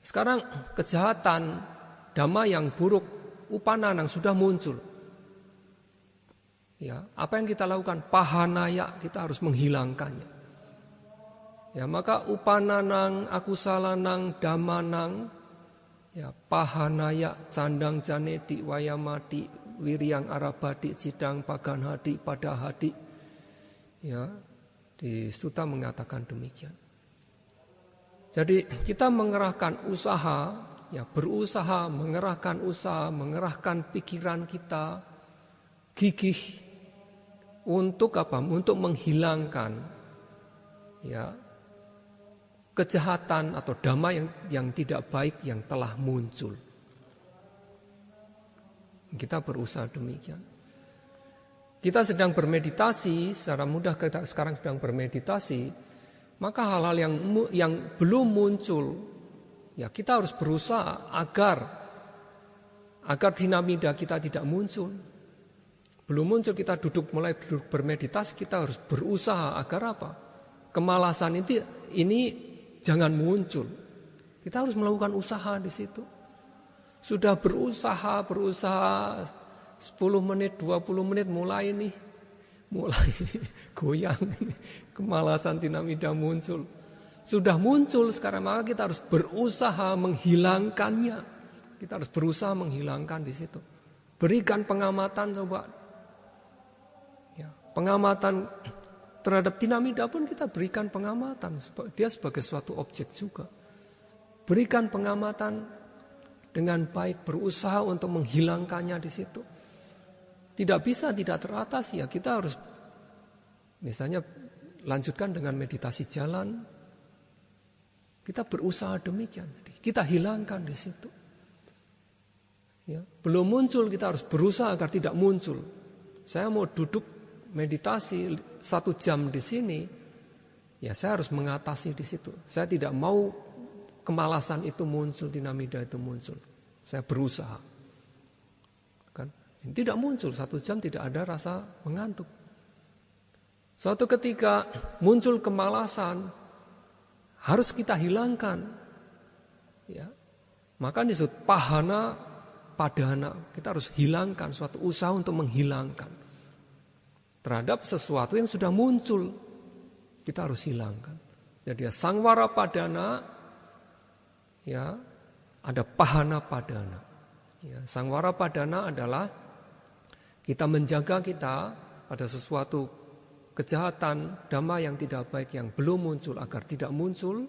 Sekarang kejahatan, dhamma yang buruk, upananang sudah muncul. Ya, apa yang kita lakukan? Pahanaya, kita harus menghilangkannya. Ya, maka upananang, akusalanang, damanang, ya, pahanaya, candang janedi, wayamati, wiryang arabadi, cidang paganhadi, padahadi. Ya, di Sutta mengatakan demikian. Jadi kita mengerahkan usaha, ya, berusaha, mengerahkan usaha, mengerahkan pikiran kita, gigih untuk apa? Untuk menghilangkan, ya, kejahatan atau dhamma yang tidak baik yang telah muncul. Kita berusaha demikian. Kita sedang bermeditasi, secara mudah kita sekarang sedang bermeditasi, maka hal-hal yang belum muncul, ya, kita harus berusaha agar dinamida kita tidak muncul. Belum muncul, kita mulai duduk bermeditasi, kita harus berusaha agar apa? Kemalasan ini jangan muncul. Kita harus melakukan usaha di situ. Sudah berusaha 10 menit, 20 menit mulai goyang ini. Kemalasan tinamida muncul. Sudah muncul sekarang, maka kita harus berusaha menghilangkannya. Kita harus berusaha menghilangkan di situ. Berikan pengamatan coba. Ya, pengamatan terhadap tinamida pun kita berikan pengamatan. Dia sebagai suatu objek juga. Berikan pengamatan dengan baik, berusaha untuk menghilangkannya di situ. Tidak bisa tidak teratasi, ya kita harus misalnya lanjutkan dengan meditasi jalan. Kita berusaha demikian. Kita hilangkan di situ. Ya, belum muncul, kita harus berusaha agar tidak muncul. Saya mau duduk meditasi 1 jam di sini, ya saya harus mengatasi di situ. Saya tidak mau kemalasan itu muncul, tinamida itu muncul. Saya berusaha. Kan? Tidak muncul 1 jam, tidak ada rasa mengantuk. Suatu ketika muncul kemalasan, harus kita hilangkan. Ya. Maka disebut pahana padana. Kita harus hilangkan, suatu usaha untuk menghilangkan. Terhadap sesuatu yang sudah muncul, kita harus hilangkan. Jadi sangwara padana, ya, ada pahana padana. Ya, sangwara padana adalah kita menjaga kita pada sesuatu kejahatan, dhamma yang tidak baik yang belum muncul agar tidak muncul.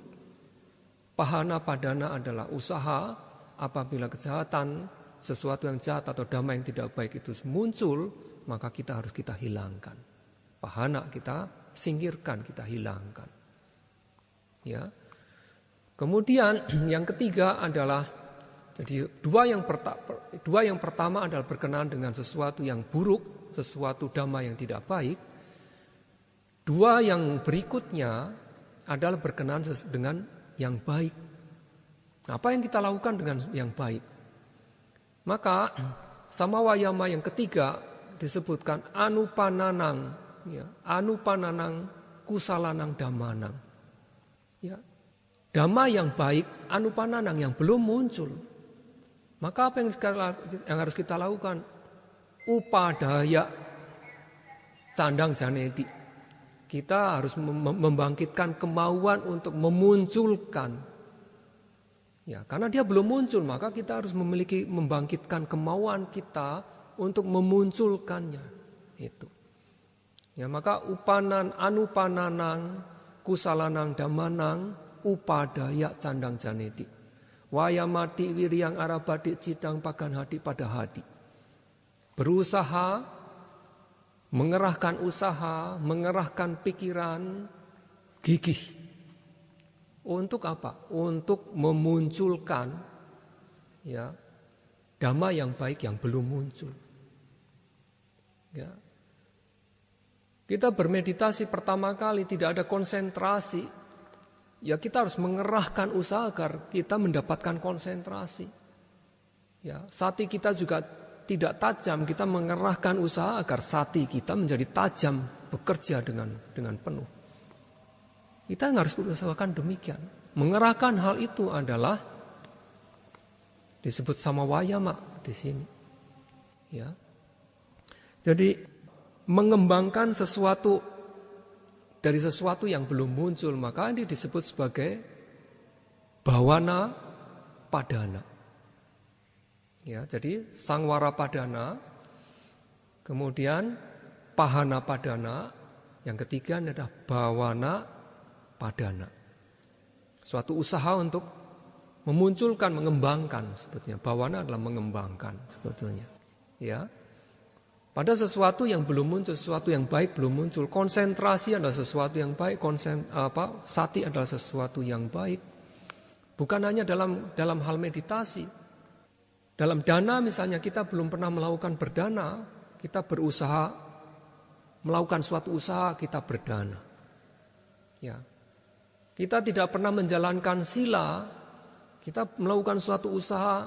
Pahana padana adalah usaha apabila kejahatan, sesuatu yang jahat atau dhamma yang tidak baik itu muncul, maka kita harus kita hilangkan. Pahana kita singkirkan, kita hilangkan. Ya. Kemudian yang ketiga adalah, jadi dua yang pertama adalah berkenaan dengan sesuatu yang buruk, sesuatu dhamma yang tidak baik. 2 yang berikutnya adalah berkenaan dengan yang baik. Apa yang kita lakukan dengan yang baik? Maka samawayama yang ketiga disebutkan anupananang, ya, anupananang kusalanang dhamanang. Ya. Dhamma yang baik, anupananang yang belum muncul. Maka apa yang harus kita lakukan? Upadaya candang janedi. Kita harus membangkitkan kemauan untuk memunculkan. Ya, karena dia belum muncul, maka kita harus membangkitkan kemauan kita untuk memunculkannya. Itu. Ya, maka anupananang, kusalanang damanang, upadaya candang janedi. Wayamati wiriang arabadi cidang pagan hati pada hati. Berusaha, mengerahkan usaha, mengerahkan pikiran, gigih. Untuk apa? Untuk memunculkan ya dhamma yang baik yang belum muncul. Ya. Kita bermeditasi pertama kali tidak ada konsentrasi. Ya kita harus mengerahkan usaha agar kita mendapatkan konsentrasi. Ya, sati kita juga tidak tajam, kita mengerahkan usaha agar sati kita menjadi tajam, bekerja dengan penuh. Kita harus berusahakan demikian. Mengerahkan hal itu adalah disebut samawayama di sini. Ya. Jadi mengembangkan sesuatu dari sesuatu yang belum muncul, maka ini disebut sebagai bhawana padana. Ya, jadi sangwara padana, kemudian pahana padana, yang ketiga adalah bhawana padana. Suatu usaha untuk memunculkan, mengembangkan sebetulnya. Bhawana adalah mengembangkan sebetulnya. Ya. Pada sesuatu yang belum muncul, sesuatu yang baik belum muncul. Konsentrasi adalah sesuatu yang baik, sati adalah sesuatu yang baik. Bukan hanya dalam hal meditasi. Dalam dana misalnya kita belum pernah melakukan berdana, kita berusaha melakukan suatu usaha, kita berdana. Ya. Kita tidak pernah menjalankan sila, kita melakukan suatu usaha,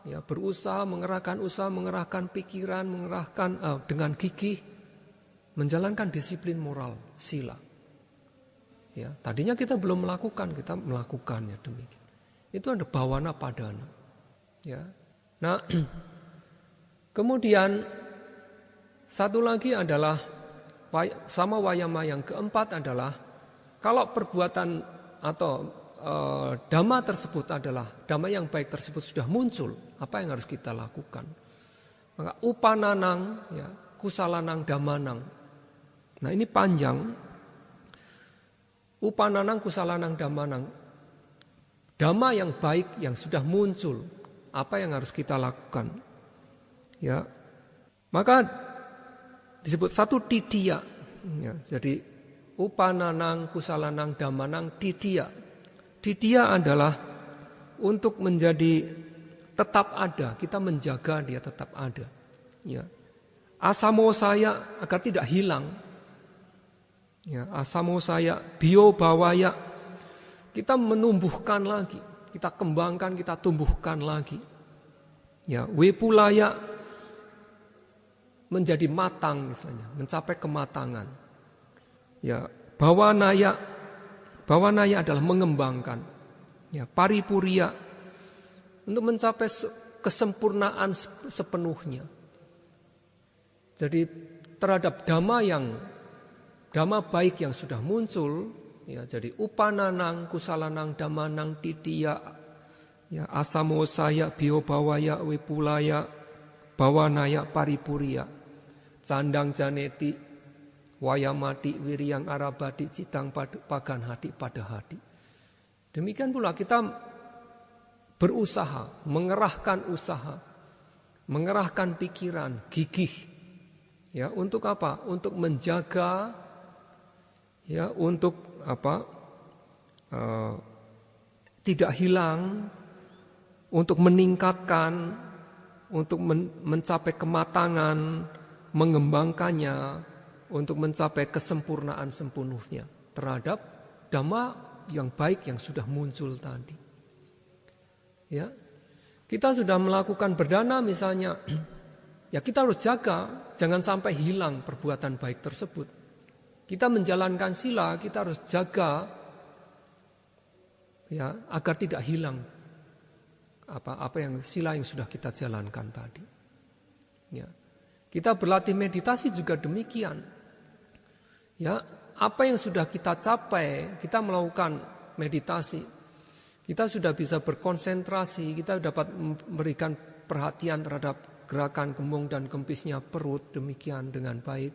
ya, berusaha mengerahkan pikiran, mengerahkan dengan gigih, menjalankan disiplin moral, sila. Ya, tadinya kita belum melakukan, kita melakukannya demikian. Itu ada bhawana padana. Ya. Nah, kemudian satu lagi adalah sama wayama yang keempat adalah kalau perbuatan atau dhamma tersebut adalah dhamma yang baik tersebut sudah muncul, apa yang harus kita lakukan? Maka upananang, ya, kusalanang damanang. Nah ini panjang. Upananang kusalanang damanang. Dhamma yang baik yang sudah muncul, apa yang harus kita lakukan? Ya, maka disebut satu didiya. Ya, jadi upananang kusalanang damanang didiya. Didiya adalah untuk menjadi tetap ada, kita menjaga dia tetap ada. Ya. Asamosaya agar tidak hilang. Ya, asamosaya, bio bawaya, kita menumbuhkan lagi, kita kembangkan, kita tumbuhkan lagi. Ya, wipulaya menjadi matang misalnya, mencapai kematangan. Ya, bawanaya adalah mengembangkan. Ya, paripuriya untuk mencapai kesempurnaan sepenuhnya. Jadi terhadap dhamma baik yang sudah muncul, ya, jadi upananang, kusalanang, damanang, didiya, ya, asamosaya, biobawaya, wipulaya, bawanaya, paripuriya, candang janeti, wayamati, wiriang arabadi, citang pagan hati pada hati. Demikian pula kita berusaha, mengerahkan usaha, mengerahkan pikiran, gigih. Ya, untuk apa? Untuk menjaga, ya, untuk apa? Tidak hilang, untuk meningkatkan, untuk mencapai kematangan, mengembangkannya, untuk mencapai kesempurnaan sepenuhnya terhadap dhamma yang baik yang sudah muncul tadi. Ya, kita sudah melakukan berdana misalnya, ya kita harus jaga jangan sampai hilang perbuatan baik tersebut. Kita menjalankan sila, kita harus jaga, ya, agar tidak hilang apa yang sila yang sudah kita jalankan tadi. Ya, kita berlatih meditasi juga demikian. Ya, apa yang sudah kita capai, kita melakukan meditasi, kita sudah bisa berkonsentrasi, kita dapat memberikan perhatian terhadap gerakan kembung dan kempisnya perut demikian dengan baik.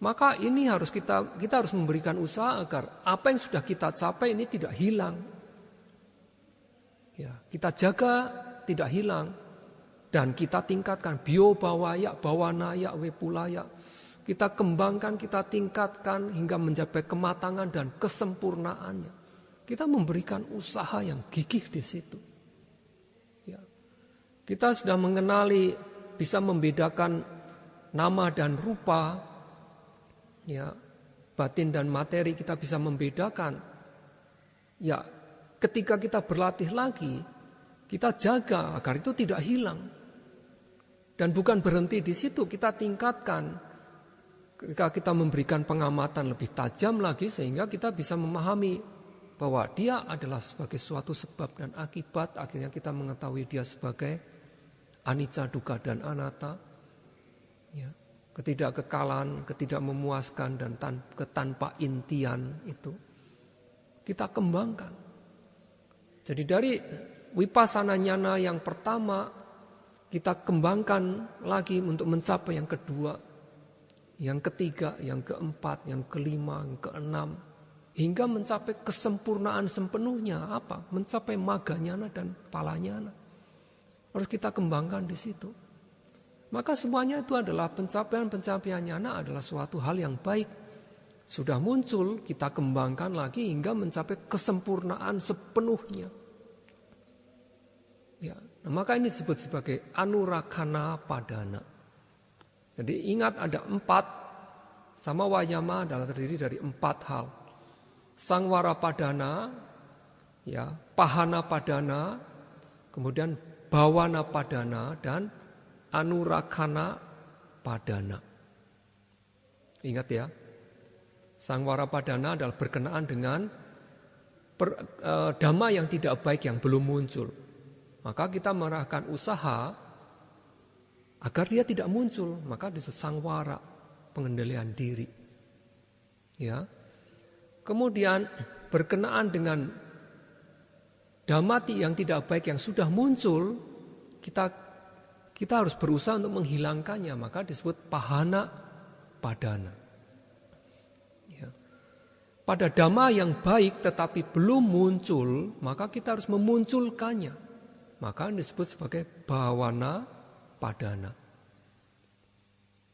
Maka ini harus kita harus memberikan usaha agar apa yang sudah kita capai ini tidak hilang. Ya, kita jaga tidak hilang dan kita tingkatkan bio bawaya, bawanaya, wepulaya. Kita kembangkan, kita tingkatkan hingga mencapai kematangan dan kesempurnaannya. Kita memberikan usaha yang gigih di situ. Ya. Kita sudah mengenali, bisa membedakan nama dan rupa, ya, batin dan materi kita bisa membedakan. Ya, ketika kita berlatih lagi, kita jaga agar itu tidak hilang. Dan bukan berhenti di situ, kita tingkatkan. Ketika kita memberikan pengamatan lebih tajam lagi sehingga kita bisa memahami bahwa dia adalah sebagai suatu sebab dan akibat, akhirnya kita mengetahui dia sebagai anicca, dukkha dan anatta, ya, ketidakkekalan, ketidakmemuaskan dan ketanpa intian itu kita kembangkan. Jadi dari vipassana nyana yang pertama kita kembangkan lagi untuk mencapai yang kedua, yang ketiga, yang keempat, yang kelima, yang keenam, hingga mencapai kesempurnaan sepenuhnya apa? Mencapai magga nyana dan pala nyana. Harus kita kembangkan di situ. Maka semuanya itu adalah pencapaian nyana adalah suatu hal yang baik. Sudah muncul, kita kembangkan lagi hingga mencapai kesempurnaan sepenuhnya. Ya, nah maka ini disebut sebagai anurakkhana padana. Jadi ingat ada 4, sama wayama adalah terdiri dari 4 hal. Sangwara padana, ya, pahana padana, kemudian bawana padana dan anurakkhana padana. Ingat ya, sangwara padana adalah berkenaan dengan dhamma yang tidak baik yang belum muncul. Maka kita mengerahkan usaha agar dia tidak muncul, maka disebut sangwara, pengendalian diri. Ya. Kemudian berkenaan dengan dhamma yang tidak baik yang sudah muncul, kita harus berusaha untuk menghilangkannya, maka disebut pahana padana. Ya. Pada dhamma yang baik tetapi belum muncul, maka kita harus memunculkannya, maka disebut sebagai bawana padana.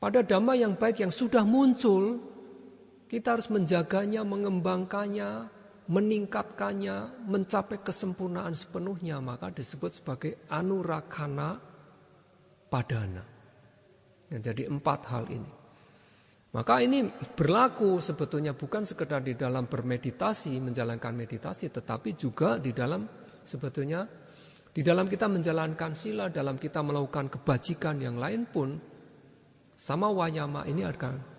Pada dhamma yang baik yang sudah muncul, kita harus menjaganya, mengembangkannya, meningkatkannya, mencapai kesempurnaan sepenuhnya, maka disebut sebagai anurakkhana padana. Jadi 4 hal ini. Maka ini berlaku sebetulnya bukan sekedar di dalam bermeditasi, menjalankan meditasi, tetapi juga di dalam sebetulnya di dalam kita menjalankan sila, dalam kita melakukan kebajikan yang lain pun, sama wayama ini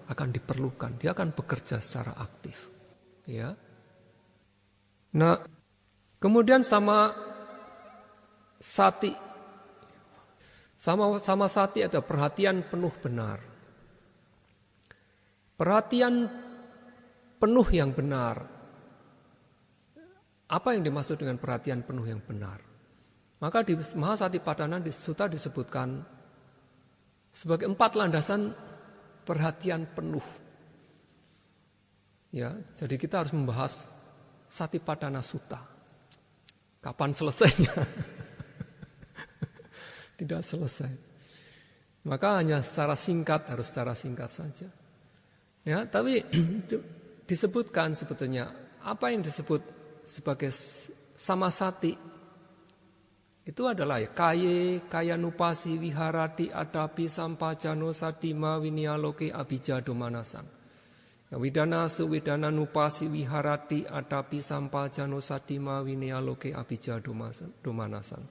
akan diperlukan. Dia akan bekerja secara aktif. Ya. Nah, kemudian sama sati. Sama sati ada perhatian penuh benar. Perhatian penuh yang benar. Apa yang dimaksud dengan perhatian penuh yang benar? Maka di Mahasatipattana di sutta disebutkan sebagai 4 landasan perhatian penuh. Ya, jadi kita harus membahas Satipatthana Sutta. Kapan selesainya? Tidak selesai. Maka hanya secara singkat, harus secara singkat saja. Ya, tapi disebutkan sebetulnya apa yang disebut sebagai samasati itu adalah ya, kaya nupasi viharati adapi sampajano satima winialoke abijado manasang. Widana suwidana nupasi viharati adapi sampajano satima winialoke abijado manasang.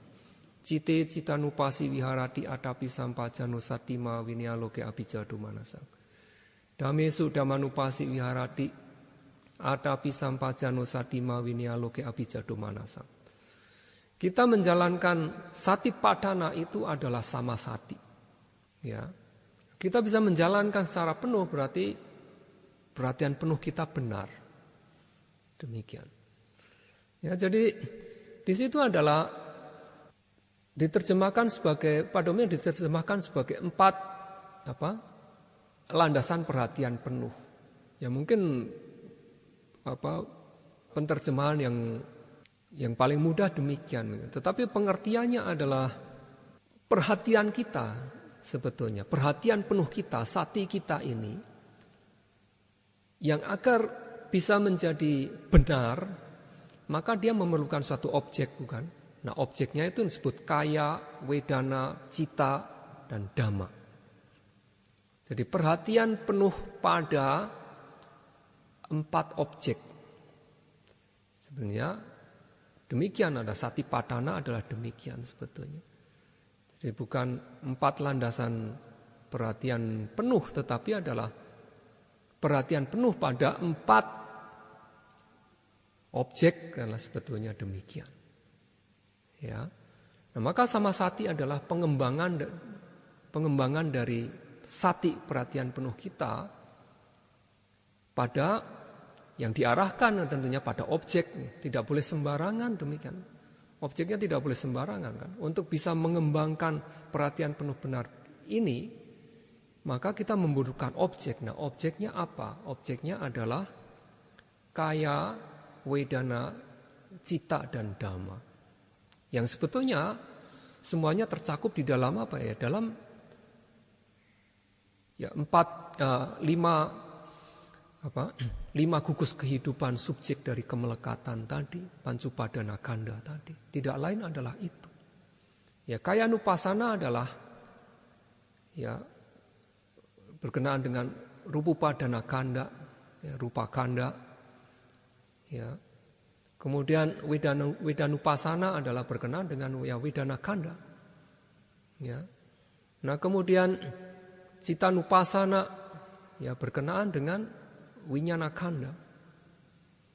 Cite cita nupasi viharati adapi sampajano satima winialoke abijado manasang. Damesu damanupasi viharati adapi sampajano satima winialoke abijado manasang. Kita menjalankan satipatthana itu adalah samasati. Ya. Kita bisa menjalankan secara penuh berarti Perhatian penuh kita benar. Demikian. Ya, jadi di situ adalah diterjemahkan sebagai, padomnya diterjemahkan sebagai 4 landasan perhatian penuh. Ya mungkin penterjemahan yang paling mudah demikian. Tetapi pengertiannya adalah perhatian kita sebetulnya, perhatian penuh kita, sati kita ini, yang agar bisa menjadi benar, maka dia memerlukan suatu objek, bukan? Nah, objeknya itu disebut kaya, wedana, cita, dan dhamma. Jadi perhatian penuh pada 4 objek. Sebenarnya demikian, ada satipatthana adalah demikian sebetulnya. Jadi bukan 4 landasan perhatian penuh, tetapi adalah perhatian penuh pada 4 objek, karena sebetulnya demikian. Ya. Nah, maka samasati adalah pengembangan dari sati perhatian penuh kita pada yang diarahkan tentunya pada objek, tidak boleh sembarangan demikian. Objeknya tidak boleh sembarangan kan. Untuk bisa mengembangkan perhatian penuh benar ini, maka kita membutuhkan objek. Nah, objeknya apa? Objeknya adalah kaya, wedana, cita, dan dhamma. Yang sebetulnya semuanya tercakup di dalam apa ya? Dalam ya 5 gugus kehidupan subjek dari kemelekatan tadi, pancupadana kanda tadi. Tidak lain adalah itu. Ya, kaya nupasana adalah ya berkenaan dengan rupupadana kanda, ya, rupa kanda. Ya. Kemudian wedanupasana adalah berkenaan dengan ya wedana kanda. Ya. Nah, kemudian citanupasana ya berkenaan dengan winyana kanda.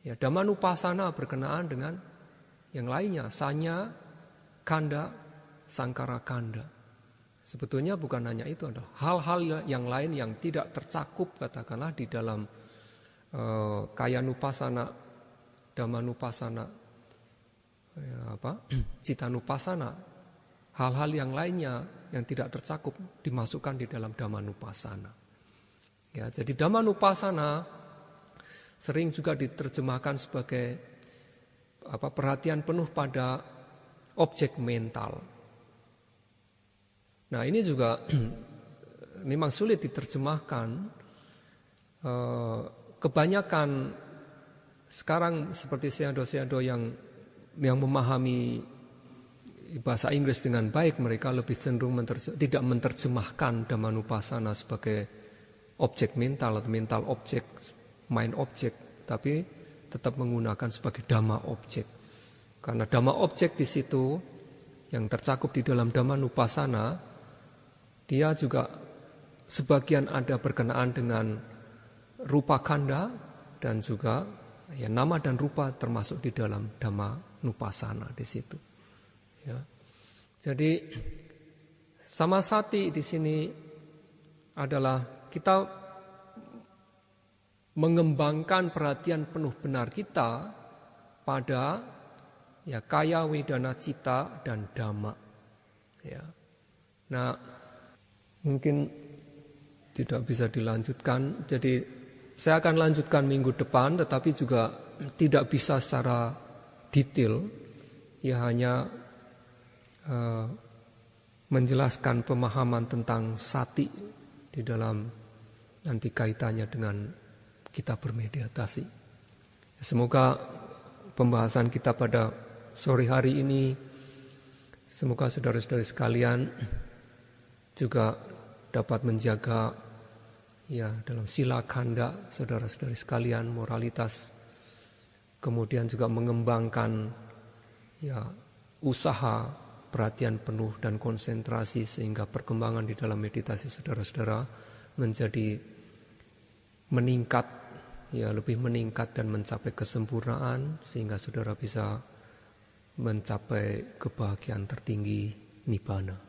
Ya, dhammanupasana berkenaan dengan yang lainnya, sanya, kanda, sangkara kanda. Sebetulnya bukan hanya itu, ada hal-hal yang lain yang tidak tercakup katakanlah di dalam kayanupasana, dhammanupasana, citanupasana. Hal-hal yang lainnya yang tidak tercakup dimasukkan di dalam dhammanupasana. Ya, jadi dhammanupasana sering juga diterjemahkan sebagai perhatian penuh pada objek mental. Nah, ini juga memang sulit diterjemahkan. Kebanyakan sekarang seperti seado-seado yang memahami bahasa Inggris dengan baik, mereka lebih cenderung tidak menerjemahkan dhammanupasana sebagai objek mental atau mental objek, mind objek, tapi tetap menggunakan sebagai dhamma objek. Karena dhamma objek di situ yang tercakup di dalam dhammanupasana, dia juga sebagian ada berkenaan dengan rupa kanda dan juga ya nama dan rupa termasuk di dalam dhammanupasana di situ. Ya. Jadi samasati di sini adalah kita mengembangkan perhatian penuh benar kita pada ya kaya, wedana, cita, dan dhamma. Ya. Nah, mungkin tidak bisa dilanjutkan. Jadi saya akan lanjutkan minggu depan, tetapi juga tidak bisa secara detail. Ya hanya menjelaskan pemahaman tentang sati di dalam nanti kaitannya dengan kita bermeditasi. Semoga pembahasan kita pada sore hari ini, semoga saudara-saudari sekalian juga dapat menjaga ya dalam sila kanda saudara-saudari sekalian, moralitas, kemudian juga mengembangkan ya usaha perhatian penuh dan konsentrasi sehingga perkembangan di dalam meditasi saudara-saudara menjadi meningkat, ya lebih meningkat dan mencapai kesempurnaan sehingga saudara bisa mencapai kebahagiaan tertinggi nibbana.